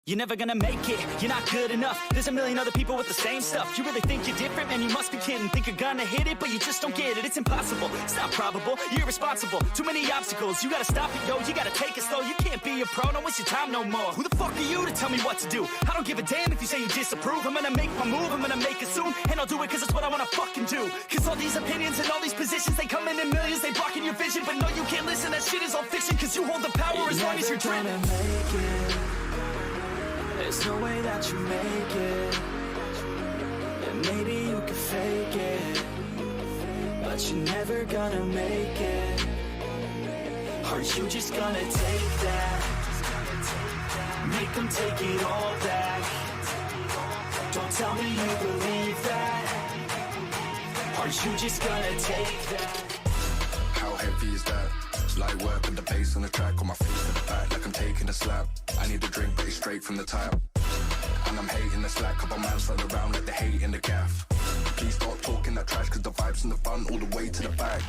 You're never gonna make it, you're not good enough. There's a million other people with the same stuff. You really think you're different? Man, you must be kidding. Think you're gonna hit it, but you just don't get it. It's impossible, it's not probable, you're irresponsible. Too many obstacles, you gotta stop it, yo. You gotta take it slow, you can't be a pro. Don't waste your time no more. Who the fuck are you to tell me what to do? I don't give a damn if you say you disapprove. I'm gonna make my move, I'm gonna make it soon. And I'll do it cause it's what I wanna fucking do. Cause all these opinions and all these positions, they come in millions, they blocking your vision. But no, you can't listen, that shit is all fiction. Cause you hold the power as long as you're dreaming. There's no way that you make it. And maybe you can fake it, but you're never gonna make it. Are you just gonna take that? Make them take it all back. Don't tell me you believe that. Are you just gonna take that? How heavy is that? Light work with the bass on the track, on my face to the back like I'm taking a slap. I need a drink but it's straight from the tap. And I'm hating the slack, couple man run around like the hate in the gaff. Please stop talking that trash cause the vibes in the front all the way to the back.